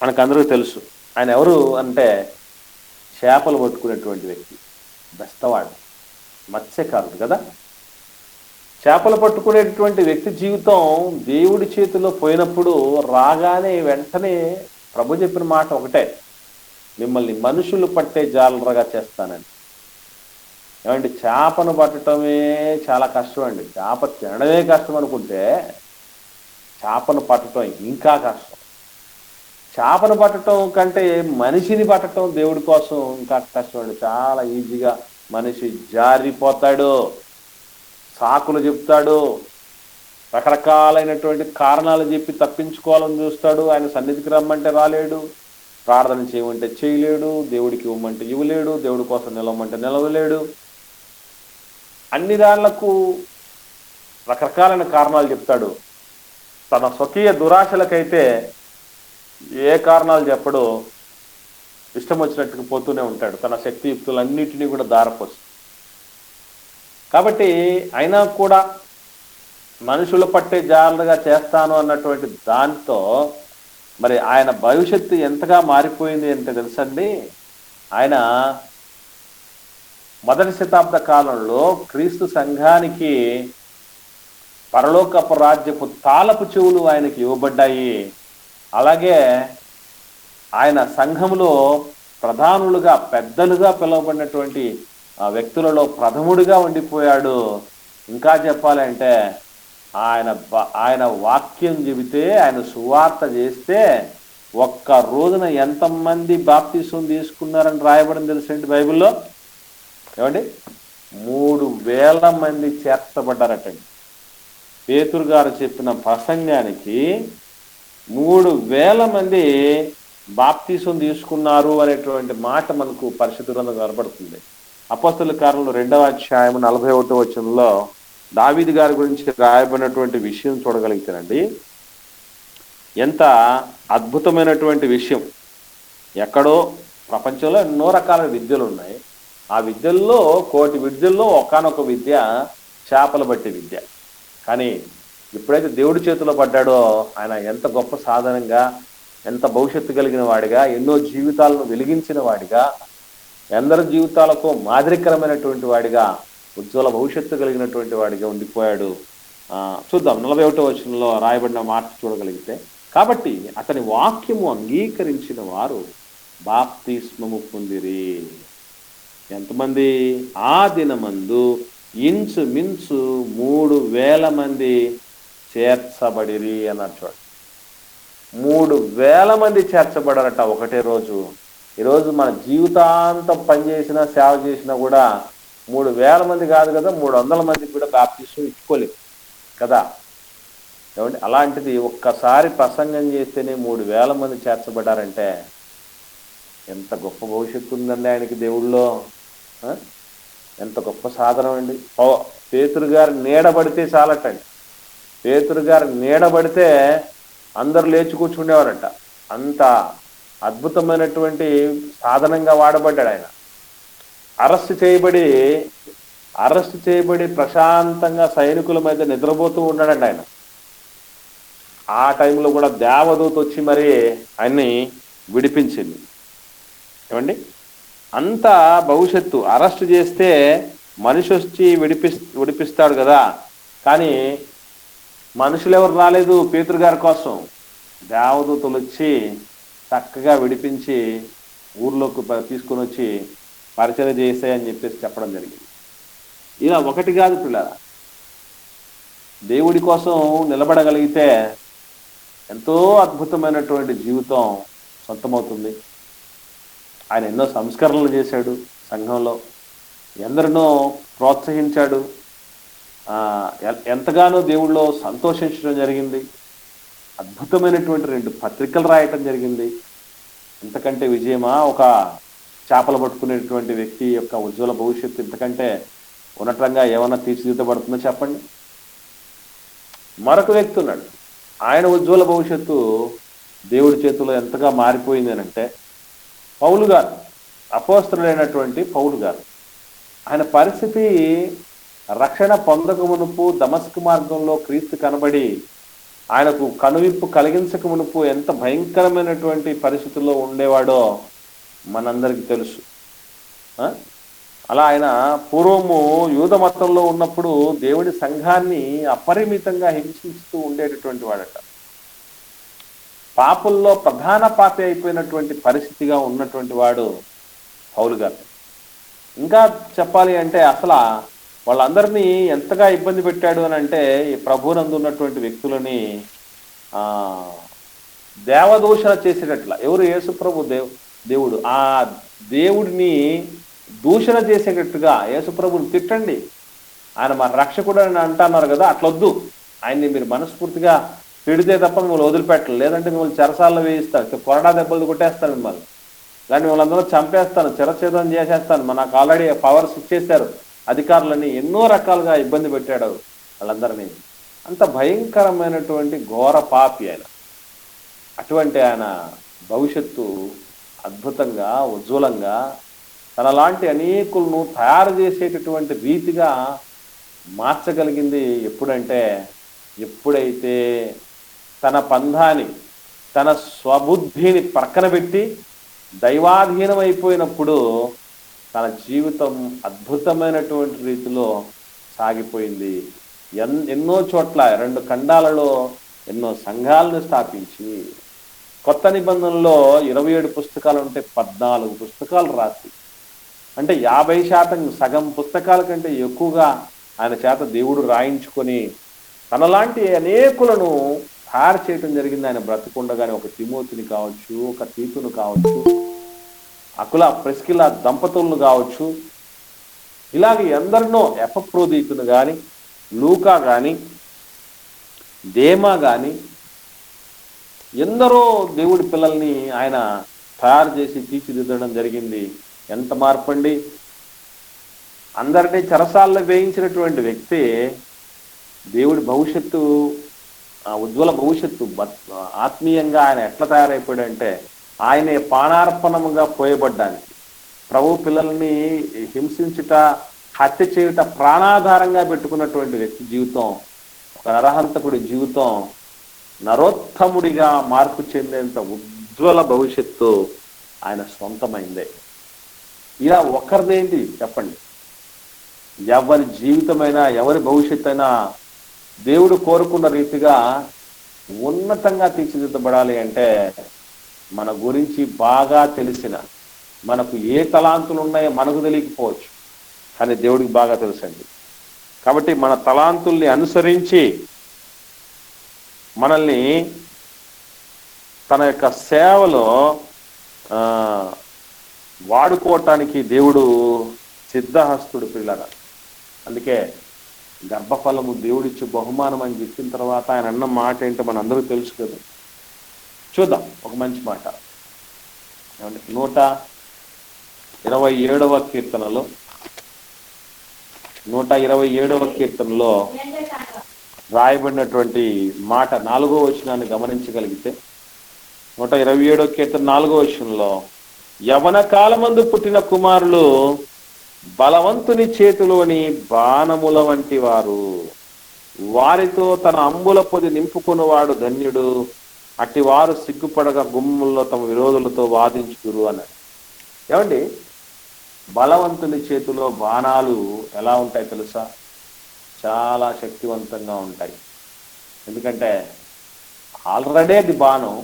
మనకందరికీ తెలుసు ఆయన ఎవరు అంటే, చేపలు పట్టుకునేటువంటి వ్యక్తి, బెస్తవాడు, మత్స్యకారుడు కదా. చేపలు పట్టుకునేటువంటి వ్యక్తి జీవితం దేవుడి చేతిలో పోయినప్పుడు రాగానే వెంటనే ప్రభు చెప్పిన మాట ఒకటే, మిమ్మల్ని మనుషులు పట్టే జాలరగా చేస్తానండి. ఏమంటే చేపను పట్టడమే చాలా కష్టం అండి. చేప తినడమే కష్టం అనుకుంటే చేపను పట్టడం ఇంకా కష్టం. చేపను పట్టడం కంటే మనిషిని పట్టడం దేవుడి కోసం ఇంకా కష్టం అండి. చాలా ఈజీగా మనిషి జారిపోతాడు, సాకులు చెప్తాడు, రకరకాలైనటువంటి కారణాలు చెప్పి తప్పించుకోవాలని చూస్తాడు. ఆయన సన్నిధికి రమ్మంటే రాలేడు, ప్రార్థన చేయమంటే చేయలేడు, దేవుడికి ఇవ్వమంటే ఇవ్వలేడు, దేవుడి కోసం నిలవమంటే నిలవలేడు. అన్ని దాళ్లకు రకరకాలైన కారణాలు చెప్తాడు. తన స్వకీయ దురాశలకైతే ఏ కారణాలు చెప్పడు, ఇష్టం వచ్చినట్టుగా పోతూనే ఉంటాడు. తన శక్తియుక్తులన్నిటినీ కూడా దారపోసి. కాబట్టి అయినా కూడా మనుషులు పట్టే జాగ్రత్తగా చేస్తాను అన్నటువంటి దాంతో మరి ఆయన భవిష్యత్తు ఎంతగా మారిపోయింది అంటే తెలుసండి. ఆయన మొదటి శతాబ్ద కాలంలో క్రీస్తు సంఘానికి పరలోకపు రాజ్యపు తాళపు చెవులు ఆయనకి ఇవ్వబడ్డాయి. అలాగే ఆయన సంఘంలో ప్రధానులుగా పెద్దలుగా పిలువబడినటువంటి వ్యక్తులలో ప్రథముడిగా ఉండిపోయాడు. ఇంకా చెప్పాలంటే ఆయన వాక్యం చెబితే, ఆయన సువార్త చేస్తే ఒక్క రోజున ఎంతమంది బాప్తిసం తీసుకున్నారని రాయబడింది తెలుసండి బైబిల్లో. ఏమండి, 3,000 మంది చేర్చబడ్డారటండి. పేతురు గారు చెప్పిన ప్రసంగానికి 3,000 మంది బాప్తిసం తీసుకున్నారు అనేటువంటి మాట మనకు పరిశుద్ధ గ్రంథం కనబడుతుంది. అపోస్తలుల కార్యములు 2వ అధ్యాయం 41వ వచనంలో దావీదు గారి గురించి రాయబడినటువంటి విషయం చూడగలిగితేనండి, ఎంత అద్భుతమైనటువంటి విషయం. ఎక్కడో ప్రపంచంలో ఎన్నో రకాల విద్యలు ఉన్నాయి. ఆ విద్యల్లో కోటి విద్యల్లో ఒకానొక విద్య చేపలు బట్టి విద్య. కానీ ఎప్పుడైతే దేవుడి చేతిలో పడ్డాడో ఆయన ఎంత గొప్ప సాధనంగా, ఎంత భవిష్యత్తు కలిగిన వాడిగా, ఎన్నో జీవితాలను వెలిగించిన వాడిగా, ఎందరి జీవితాలకు మాదిరికరమైనటువంటి వాడిగా, ఉజ్వల భవిష్యత్తు కలిగినటువంటి వాడిగా ఉండిపోయాడు. చూద్దాం 41వ వచనంలో రాయబడిన మాట చూడగలిగితే, కాబట్టి అతని వాక్యము అంగీకరించిన వారు బాప్తిస్మము పొందిరి. ఎంతమంది? ఆ దినమందు ఇంచుమించు 3,000 మంది చేర్చబడిరి అన్నారు. చూడండి, 3,000 మంది చేర్చబడారట ఒకటే రోజు. ఈరోజు మన జీవితాంతం పనిచేసినా సేవ చేసినా కూడా 3,000 మంది కాదు కదా, 300 మందికి కూడా బాప్తిసం ఇచ్చుకోలేము కదా. ఏమండి, అలాంటిది ఒక్కసారి ప్రసంగం చేస్తేనే 3,000 మంది చేర్చబడ్డారంటే ఎంత గొప్ప భవిష్యత్తు ఉందండి ఆయనకి దేవుళ్ళో. ఎంత గొప్ప సాధనం అండి. పేతురు గారు నీడబడితే చాలటండి. పేతురు గారు నీడబడితే అందరు లేచి కూర్చుండేవారట. అంత అద్భుతమైనటువంటి సాధనంగా వాడబడ్డాడు ఆయన. అరెస్ట్ చేయబడి ప్రశాంతంగా సైనికుల మీద నిద్రపోతూ ఉన్నాడండి ఆయన. ఆ టైంలో కూడా దేవదూత వచ్చి మరి ఆయన్ని విడిపించింది. ఏమండి, అంత భవిష్యత్తు. అరెస్ట్ చేస్తే మనిషి వచ్చి విడిపిస్తాడు కదా, కానీ మనుషులు ఎవరు రాలేదు పేతురు గారి కోసం. దేవదూతలు వచ్చి చక్కగా విడిపించి ఊర్లోకి తీసుకొని వచ్చి పరిచయం చేసాయని చెప్పేసి చెప్పడం జరిగింది. ఇలా ఒకటి కాదు పిల్లల, దేవుడి కోసం నిలబడగలిగితే ఎంతో అద్భుతమైనటువంటి జీవితం సొంతమవుతుంది. ఆయన ఎన్నో సంస్కరణలు చేశాడు, సంఘంలో ఎందరినో ప్రోత్సహించాడు, ఎంతగానో దేవుళ్ళో సంతోషించడం జరిగింది. అద్భుతమైనటువంటి 2 పత్రికలు రాయటం జరిగింది. ఇంతకంటే విజయమా? ఒక చేపలు పట్టుకునేటువంటి వ్యక్తి యొక్క ఉజ్వల భవిష్యత్తు ఇంతకంటే ఉన్నతంగా ఏమన్నా తీర్చిదిద్దబడుతుందో చెప్పండి. మరొక వ్యక్తి ఉన్నాడు, ఆయన ఉజ్వల భవిష్యత్తు దేవుడి చేతిలో ఎంతగా మారిపోయింది అంటే పౌలు గారు, అపోస్తలుడైనటువంటి పౌలు గారు. ఆయన పరిస్థితి రక్షణ పొందక మునుపు దమస్కు మార్గంలో క్రీస్తు కనబడి ఆయనకు కనువిప్పు కలిగించక మునుపు ఎంత భయంకరమైనటువంటి పరిస్థితుల్లో ఉండేవాడో మనందరికీ తెలుసు. అలా ఆయన పూర్వము యూద మతంలో ఉన్నప్పుడు దేవుడి సంఘాన్ని అపరిమితంగా హింసిస్తూ ఉండేటటువంటి వాడట. పాపుల్లో ప్రధాన పాపి అయిపోయినటువంటి పరిస్థితిగా ఉన్నటువంటి వాడు పౌలు గారు. ఇంకా చెప్పాలి అంటే అసలు వాళ్ళందరినీ ఎంతగా ఇబ్బంది పెట్టాడు అని అంటే, ఈ ప్రభువునందు ఉన్నటువంటి వ్యక్తులని దేవదూషణ చేసేటట్ల. ఎవరు? యేసుప్రభు దేవుడు. ఆ దేవుడిని దూషణ చేసేటట్టుగా యేసుప్రభుని తిట్టండి, ఆయన మన రక్షకుడు అని అంటున్నారు కదా, అట్లొద్దు. ఆయన్ని మీరు మనస్ఫూర్తిగా తిడితే తప్ప మిమ్మల్ని వదిలిపెట్టరు. లేదంటే మిమ్మల్ని చెరసాల్లో వేయిస్తారు, కొరడా దెబ్బలు కొట్టేస్తారు మిమ్మల్ని, కానీ మిమ్మల్ని అందరూ చంపేస్తాను, చిరఛేదం చేసేస్తాను, మనకు ఆల్రెడీ పవర్స్ ఇచ్చేశారు అధికారులని ఎన్నో రకాలుగా ఇబ్బంది పెట్టాడు వాళ్ళందరినీ. అంత భయంకరమైనటువంటి ఘోర పాపి ఆయన. అటువంటి ఆయన భవిష్యత్తు అద్భుతంగా, ఉజ్వలంగా, తనలాంటి అనేకులను తయారు చేసేటటువంటి రీతిగా మార్చగలిగింది ఎప్పుడంటే, ఎప్పుడైతే తన పంధాని, తన స్వబుద్ధిని పక్కన పెట్టి దైవాధీనం అయిపోయినప్పుడు తన జీవితం అద్భుతమైనటువంటి రీతిలో సాగిపోయింది. ఎన్నో చోట్ల 2 ఖండాలలో ఎన్నో సంఘాలను స్థాపించి, కొత్త నిబంధనలో 27 పుస్తకాలు ఉంటే 14 పుస్తకాలు రాసి, అంటే 50% సగం పుస్తకాల కంటే ఎక్కువగా ఆయన చేత దేవుడు రాయించుకొని తనలాంటి అనేకులను తయారు చేయటం జరిగింది. ఆయన బ్రతికుండగానే ఒక తిమోతిని కావచ్చు, ఒక తీతును కావచ్చు, అకుల ప్రిస్కిల దంపతులను కావచ్చు, ఇలాగ ఎందరినో, ఎపఫ్రోదీతును కానీ, లూకా కానీ, దేమా కానీ, ఎందరో దేవుడి పిల్లల్ని ఆయన తయారు చేసి తీర్చిదిద్దడం జరిగింది. ఎంత మార్పండి! అందరినీ చెరసాల్లో వేయించినటువంటి వ్యక్తి దేవుడి భవిష్యత్తు, ఉజ్వల భవిష్యత్తు ఆత్మీయంగా ఆయన ఎట్లా తయారైపోయాడంటే, ఆయనే పానార్పణముగా పోయబడ్డానికి, ప్రభు పిల్లల్ని హింసించుట, హత్య చేయుట ప్రాణాధారంగా పెట్టుకున్నటువంటి వ్యక్తి జీవితం, ఒక నరహంతకుడి జీవితం నరోత్తముడిగా మార్పు చెందేంత ఉజ్వల భవిష్యత్తు ఆయన సొంతమైందే. ఇలా ఒక్కరిదేంటి చెప్పండి, ఎవరి జీవితమైనా, ఎవరి భవిష్యత్తు అయినా దేవుడు కోరుకున్న రీతిగా ఉన్నతంగా తీర్చిదిద్దబడాలి అంటే, మన గురించి బాగా తెలిసిన, మనకు ఏ తలాంతులు ఉన్నాయో మనకు తెలియకపోవచ్చు, కానీ దేవుడికి బాగా తెలుసండి. కాబట్టి మన తలాంతుల్ని అనుసరించి మనల్ని తన యొక్క సేవలో వాడుకోవటానికి దేవుడు సిద్ధహస్తుడు పిల్లరా. అందుకే గర్భఫలము దేవుడిచ్చి బహుమానం అని చెప్పిన తర్వాత ఆయన అన్న మాట ఏంటో మన అందరూ తెలుసు కదా. చూద్దాం ఒక మంచి మాట. 127వ కీర్తనలో 127వ కీర్తనలో రాయబడినటువంటి మాట 4వ వచనాన్ని గమనించగలిగితే, 127వ కీర్తన 4వ వచనంలో, యవన కాలమందు పుట్టిన కుమారులు బలవంతుని చేతిలోని బాణముల వంటి వారు, వారితో తన అంబుల పొది నింపుకున్నవాడు ధన్యుడు, అట్టి వారు సిగ్గుపడగా గుమ్ముల్లో తమ విరోధులతో వాదించుదురు అన్నాడు. ఏమండి, బలవంతుని చేతిలో బాణాలు ఎలా ఉంటాయి తెలుసా? చాలా శక్తివంతంగా ఉంటాయి. ఎందుకంటే ఆల్రెడీ అది బాణం,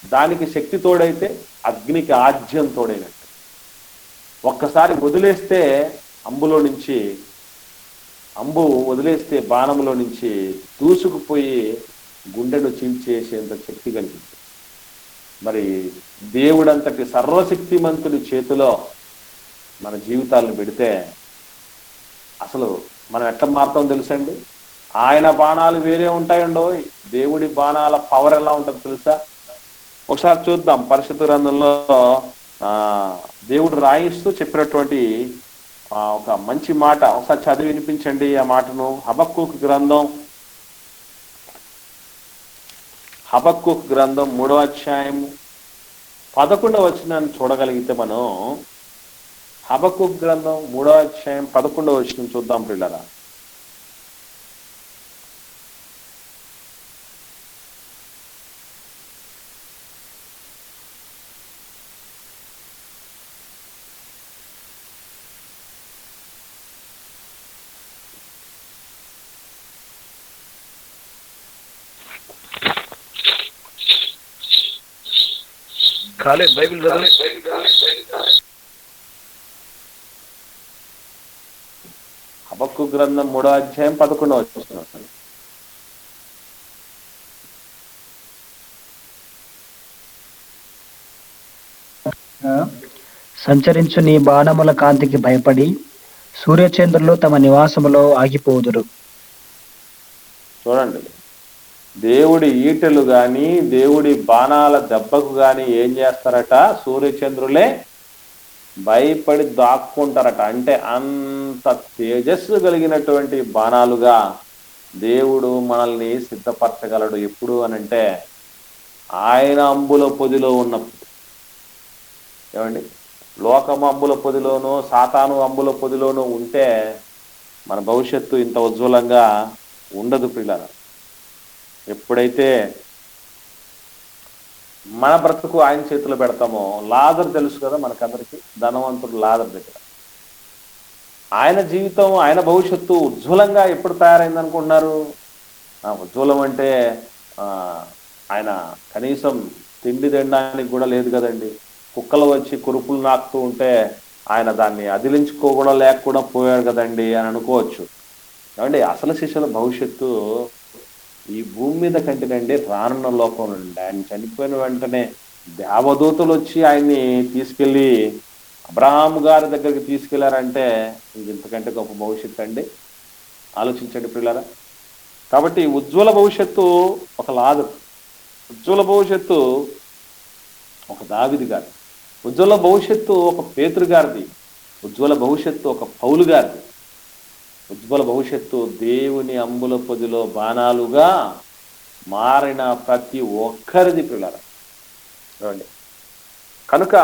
దానికి శక్తి తోడైతే అగ్నికి ఆజ్యం తోడైనట్టు. ఒక్కసారి వదిలేస్తే అంబు వదిలేస్తే బాణంలో నుంచి దూసుకుపోయి గుండెను చీల్చేసేంత శక్తి కనిపిస్తుంది. మరి దేవుడంతటి సర్వశక్తిమంతుడి చేతిలో మన జీవితాలను పెడితే అసలు మనం ఎట్లా మారుతాం తెలుసండి? ఆయన బాణాలు వేరే ఉంటాయండో, దేవుడి బాణాల పవర్ ఎలా ఉంటుందో తెలుసా? ఒకసారి చూద్దాం. పరిశుద్ధ గ్రంథంలో దేవుడు రాయిస్తూ చెప్పినటువంటి ఒక మంచి మాట ఒకసారి చదివి వినిపించండి ఆ మాటను. హబక్కూకు గ్రంథం 3వ అధ్యాయం 11వ వచనాన్ని చూడగలిగితే మనం హబక్కూకు గ్రంథం 3వ అధ్యాయం 11వ వచనం చూద్దాం పిల్లరా. బైబిల్ హబక్కూకు గ్రంథం 3వ అధ్యాయం 11వ వచనం. సంచరించు నీ బాణముల కాంతికి భయపడి సూర్యచంద్రులు తమ నివాసములో ఆగిపోదురు. చూడండి, దేవుడి ఈటెలు గాని దేవుడి బాణాల దెబ్బకు గాని ఏం చేస్తారట? సూర్యచంద్రులే భయపడి దాక్కుంటారట. అంటే అంత తేజస్సు కలిగినటువంటి బాణాలుగా దేవుడు మనల్ని సిద్ధపరచగలడు. ఎప్పుడు అనంటే ఆయన అంబుల పొదిలో ఉన్నప్పుడు. ఏమండి, లోకము అంబుల పొదిలోనూ సాతాను అంబుల పొదిలోనూ ఉంటే మన భవిష్యత్తు ఇంత ఉజ్వలంగా ఉండదు పిల్లల. ఎప్పుడైతే మన బ్రతుకు ఆయన చేతిలో పెడతామో, లాజరు తెలుసు కదా మనకందరికి, ధనవంతుడు లాజరు దగ్గర, ఆయన జీవితం ఆయన భవిష్యత్తు ఉజ్వలంగా ఎప్పుడు తయారైంది అనుకుంటున్నారు? ఉజ్వలం అంటే ఆయన కనీసం తిండి తినడానికి కూడా లేదు కదండి. కుక్కలు వచ్చి కురుపులు నాకుతూ ఉంటే ఆయన దాన్ని అదిలించుకోకుండా లేకుండా పోయాడు కదండి అని అనుకోవచ్చు. ఏమండి, అసలు శిష్యుల భవిష్యత్తు ఈ భూమి మీద కంటేనండి రానున్న లోకం నుండి. ఆయన చనిపోయిన వెంటనే దేవదూతలు వచ్చి ఆయన్ని తీసుకెళ్ళి అబ్రహాము గారి దగ్గరికి తీసుకెళ్లారంటే ఇది ఇంతకంటే గొప్ప భవిష్యత్తు అండి. ఆలోచించండి పిల్లరా. కాబట్టి ఉజ్వల భవిష్యత్తు ఒక లాజరు, ఉజ్వల భవిష్యత్తు ఒక దావీదు గారి, ఉజ్వల భవిష్యత్తు ఒక పేతురు గారిది, ఉజ్వల భవిష్యత్తు ఒక పౌలు గారిది, ఉజ్వల భవిష్యత్తు దేవుని అంబుల పొదిలో బాణాలుగా మారిన ప్రతి ఒక్కరిది పిల్లరా. చూడండి, కనుక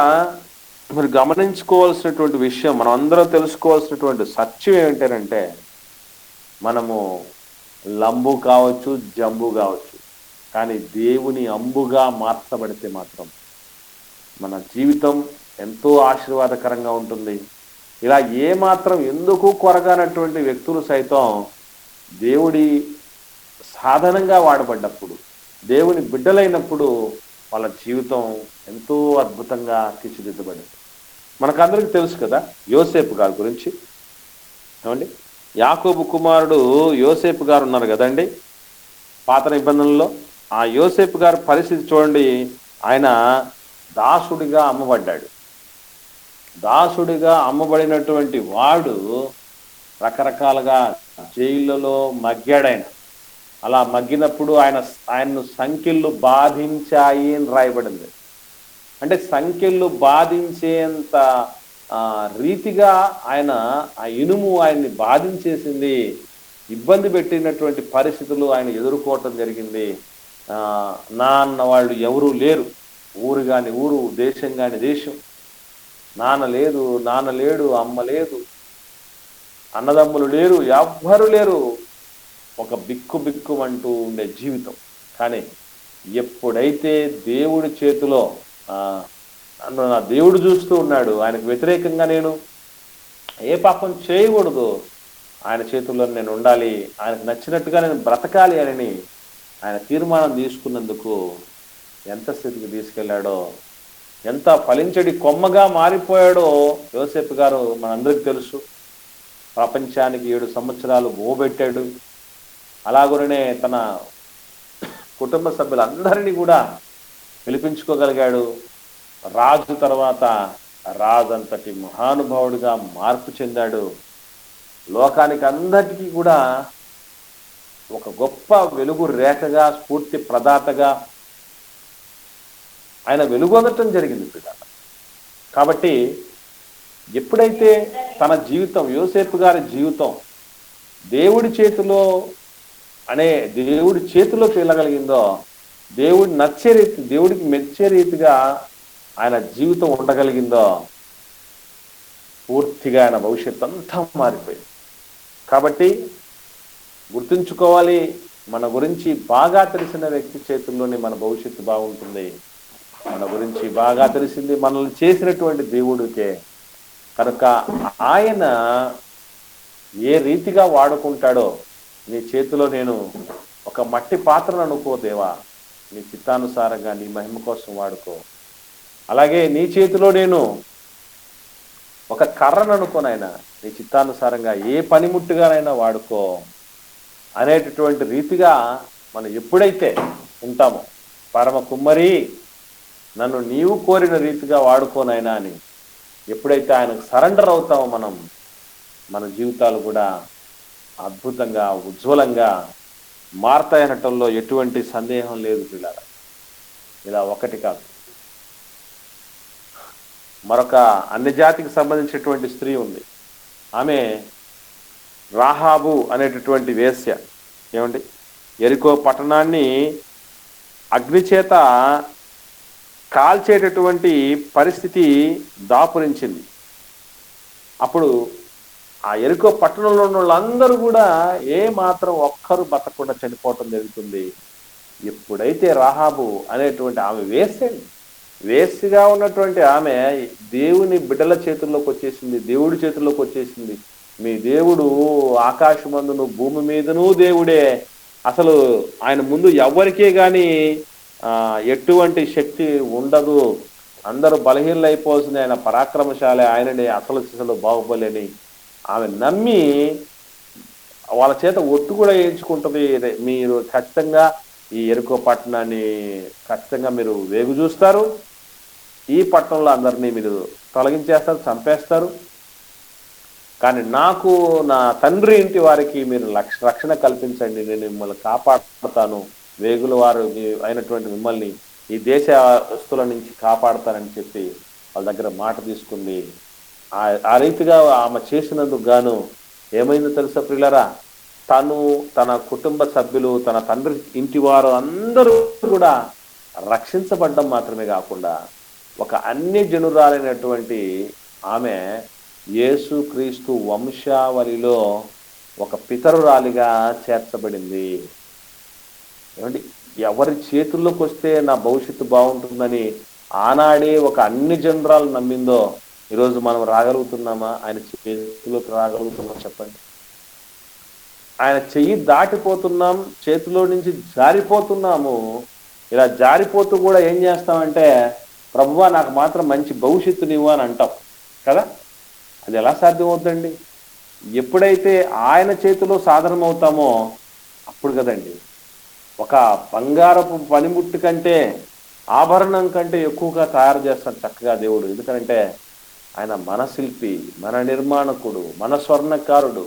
మీరు గమనించుకోవాల్సినటువంటి విషయం, మనం అందరం తెలుసుకోవాల్సినటువంటి సత్యం ఏమిటంటే, మనము లంబు కావచ్చు, జంబు కావచ్చు, కానీ దేవుని అంబుగా మార్చబడితే మాత్రం మన జీవితం ఎంతో ఆశీర్వాదకరంగా ఉంటుంది. ఇలా ఏమాత్రం ఎందుకు కొరగానటువంటి వ్యక్తులు సైతం దేవుడి సాధనంగా వాడబడ్డప్పుడు, దేవుని బిడ్డలైనప్పుడు వాళ్ళ జీవితం ఎంతో అద్భుతంగా తీర్చిదిద్దబడింది. మనకందరికీ తెలుసు కదా యోసేపు గారి గురించి. ఏమండి, యాకోబు కుమారుడు యోసేపు గారు ఉన్నారు కదండి పాత నిబంధనలో. ఆ యోసేపు గారి పరిస్థితి చూడండి. ఆయన దాసుడిగా అమ్మబడ్డాడు. దాసుడిగా అమ్మబడినటువంటి వాడు రకరకాలుగా జైళ్ళలో మగ్గాడాయన. అలా మగ్గినప్పుడు ఆయన్ను సంఖ్యలు బాధించాయి అని రాయబడింది. అంటే సంఖ్యలు బాధించేంత రీతిగా ఆ ఇనుము ఆయన్ని బాధించేసింది. ఇబ్బంది పెట్టినటువంటి పరిస్థితులు ఆయన ఎదుర్కోవటం జరిగింది. నా అన్న వాళ్ళు ఎవరూ లేరు. ఊరు కాని ఊరు, దేశం కాని దేశం. నాన్న లేడు, అమ్మ లేదు, అన్నదమ్ములు లేరు, ఎవ్వరు లేరు. ఒక బిక్కుమంటూ ఉండే జీవితం. కానీ ఎప్పుడైతే దేవుడి చేతిలో నన్ను నా దేవుడు చూస్తూ ఉన్నాడు, ఆయనకు వ్యతిరేకంగా నేను ఏ పాపం చేయకూడదు, ఆయన చేతుల్లో నేను ఉండాలి, ఆయనకు నచ్చినట్టుగా నేను బ్రతకాలి అని ఆయన తీర్మానం తీసుకున్నందుకు ఎంత స్థితికి తీసుకెళ్లాడో, ఎంత ఫలించడి కొమ్మగా మారిపోయాడో యోసేపు గారు మనందరికీ తెలుసు. ప్రపంచానికి 7 సంవత్సరాలు మోబెట్టాడు. అలాగనే తన కుటుంబ సభ్యులందరినీ కూడా పిలిపించుకోగలిగాడు. రాజు తర్వాత రాజు అంతటి మహానుభావుడిగా మార్పు చెందాడు. లోకానికి అందరికీ కూడా ఒక గొప్ప వెలుగు రేఖగా, స్ఫూర్తి ప్రదాతగా ఆయన వెలుగొందటం జరిగింది పిల్లల. కాబట్టి ఎప్పుడైతే తన జీవితం, యోసేపు గారి జీవితం దేవుడి చేతిలోకి వెళ్ళగలిగిందో, దేవుడి నచ్చే రీతి, దేవుడికి మెచ్చే రీతిగా ఆయన జీవితం ఉండగలిగిందో, పూర్తిగా ఆయన భవిష్యత్తు అంతా మారిపోయింది. కాబట్టి గుర్తుంచుకోవాలి, మన గురించి బాగా తెలిసిన వ్యక్తి చేతుల్లోనే మన భవిష్యత్తు బాగుంటుంది. మన గురించి బాగా తెలిసింది మనల్ని చేసినటువంటి దేవుడికే. కనుక ఆయన ఏ రీతిగా వాడుకుంటాడో, నీ చేతిలో నేను ఒక మట్టి పాత్రను అనుకో దేవా, నీ చిత్తానుసారంగా నీ మహిమ కోసం వాడుకో. అలాగే నీ చేతిలో నేను ఒక కర్రను అనుకోనైనా నీ చిత్తానుసారంగా ఏ పనిముట్టుగానైనా వాడుకో అనేటటువంటి రీతిగా మనం ఎప్పుడైతే ఉంటామో, పరమ కుమ్మరి నన్ను నీవు కోరిన రీతిగా వాడుకోనైనా అని ఎప్పుడైతే ఆయనకు సరెండర్ అవుతామో మనం, మన జీవితాలు కూడా అద్భుతంగా ఉజ్వలంగా మారతాయనటంలో ఎటువంటి సందేహం లేదు పిల్లల. ఇలా ఒకటి కాదు, మరొక అన్ని జాతికి సంబంధించినటువంటి స్త్రీ ఉంది. ఆమె రాహాబు అనేటటువంటి వేశ్య. ఏమండి, ఎరికో పట్టణాన్ని అగ్ని చేత కాల్చేటటువంటి పరిస్థితి దాపురించింది. అప్పుడు ఆ ఎరికో పట్టణంలో ఉన్న వాళ్ళందరూ కూడా ఏ మాత్రం ఒక్కరు బతకకుండా చనిపోవటం జరుగుతుంది. ఎప్పుడైతే రాహాబు అనేటువంటి ఆమె వేశ్యగా ఉన్నటువంటి ఆమె దేవుని బిడ్డల చేతుల్లోకి వచ్చేసింది, దేవుడి చేతుల్లోకి వచ్చేసింది. మీ దేవుడు ఆకాశమందును భూమి మీదను దేవుడే, అసలు ఆయన ముందు ఎవరికే గాని ఎటువంటి శక్తి ఉండదు, అందరూ బలహీనలు అయిపోతుంది, ఆయన పరాక్రమశాలి, ఆయనని అసలు సిసలు బాహుబలి ఆమె నమ్మి వాళ్ళ చేత ఒట్టు కూడా వేయించుకుంటుంది. మీరు ఖచ్చితంగా ఈ ఎరుకో పట్టణాన్ని ఖచ్చితంగా మీరు వేగు చూస్తారు, ఈ పట్టణంలో అందరినీ మీరు తొలగించేస్తారు, చంపేస్తారు, కానీ నాకు నా తండ్రి ఇంటి వారికి మీరు రక్షణ కల్పించండి, నేను మిమ్మల్ని కాపాడుతాను, వేగుల వారు అయినటువంటి మిమ్మల్ని ఈ దేశస్తుల నుంచి కాపాడుతానని చెప్పి వాళ్ళ దగ్గర మాట తీసుకుంది. ఆ రీతిగా ఆమె చేసినందుకు గాను ఏమైందో తెలుసా ప్రియులారా, తను, తన కుటుంబ సభ్యులు, తన తండ్రి ఇంటి వారు అందరూ కూడా రక్షించబడ్డం మాత్రమే కాకుండా ఒక అన్య జనురాలైనటువంటి ఆమె యేసుక్రీస్తు వంశావళిలో ఒక పితరురాలిగా చేర్చబడింది. ఏమండి, ఎవరి చేతుల్లోకి వస్తే నా భవిష్యత్తు బాగుంటుందని ఆనాడే ఒక అన్ని జనరాలు నమ్మిందో ఈరోజు మనం రాగలుగుతున్నామా? ఆయన చేతిలోకి రాగలుగుతున్నాం చెప్పండి? ఆయన చెయ్యి దాటిపోతున్నాం, చేతిలో నుంచి జారిపోతున్నాము. ఇలా జారిపోతూ కూడా ఏం చేస్తామంటే, ప్రభువా నాకు మాత్రం మంచి భవిష్యత్తునివ్వు అని అంటాం కదా. అది ఎలా సాధ్యమవుతుందండి? ఎప్పుడైతే ఆయన చేతిలో సాధనమవుతామో అప్పుడు కదండి. ఒక బంగారపు పనిముట్టు కంటే, ఆభరణం కంటే ఎక్కువగా తయారు చేస్తాడు చక్కగా దేవుడు. ఎందుకంటే ఆయన మన శిల్పి, మన నిర్మాణకుడు, మన స్వర్ణకారుడు,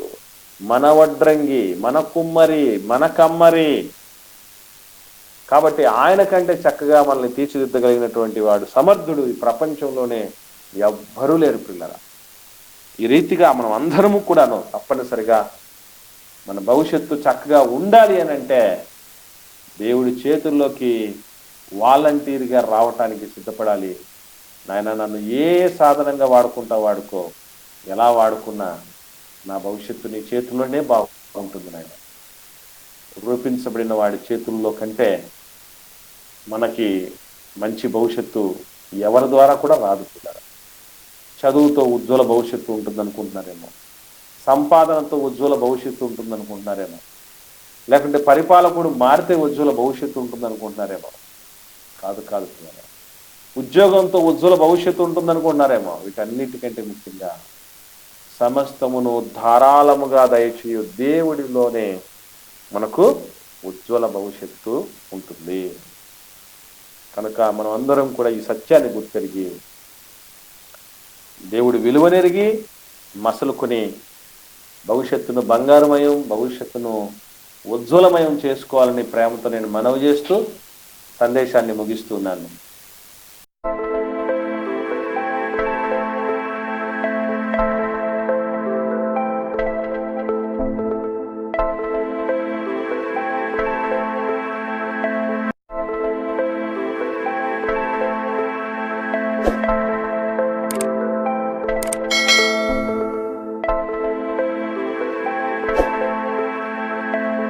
మన వడ్రంగి, మన కుమ్మరి, మన కమ్మరి. కాబట్టి ఆయన కంటే చక్కగా మనల్ని తీర్చిదిద్దగలిగినటువంటి వాడు, సమర్థుడు ఈ ప్రపంచంలోనే ఎవ్వరూ లేరు పిల్లల. ఈ రీతిగా మనం అందరము కూడాను తప్పనిసరిగా మన భవిష్యత్తు చక్కగా ఉండాలి అని అంటే దేవుడి చేతుల్లోకి వాలంటీర్గా రావటానికి సిద్ధపడాలి. నాయన, నన్ను ఏ సాధనంగా వాడుకుంటా వాడుకో, ఎలా వాడుకున్నా నా భవిష్యత్తు నీ చేతుల్లోనే బాగుంటుంది నాయన. రూపించబడిన వాడి చేతుల్లో కంటే మనకి మంచి భవిష్యత్తు ఎవరి ద్వారా కూడా రాదు. చదువుతో ఉజ్వల భవిష్యత్తు ఉంటుంది అనుకుంటున్నారేమో, సంపాదనతో ఉజ్వల భవిష్యత్తు ఉంటుంది అనుకుంటున్నారేమో, లేకుంటే పరిపాలకుడు మారితే ఉజ్వల భవిష్యత్తు ఉంటుంది అనుకుంటున్నారేమో. కాదు, ఉద్యోగంతో ఉజ్వల భవిష్యత్తు ఉంటుంది అనుకుంటున్నారేమో. వీటన్నిటికంటే ముఖ్యంగా సమస్తమును ధారాళముగా దయచేయు దేవుడిలోనే మనకు ఉజ్వల భవిష్యత్తు ఉంటుంది. కనుక మనం అందరం కూడా ఈ సత్యాన్ని గుర్తెరిగి, దేవుడి విలువనెరిగి మసలుకొని భవిష్యత్తును బంగారుమయం, భవిష్యత్తును ఉజ్వలమయం చేసుకోవాలని ప్రేమతో నేను మనవి చేస్తూ సందేశాన్ని ముగిస్తున్నాను.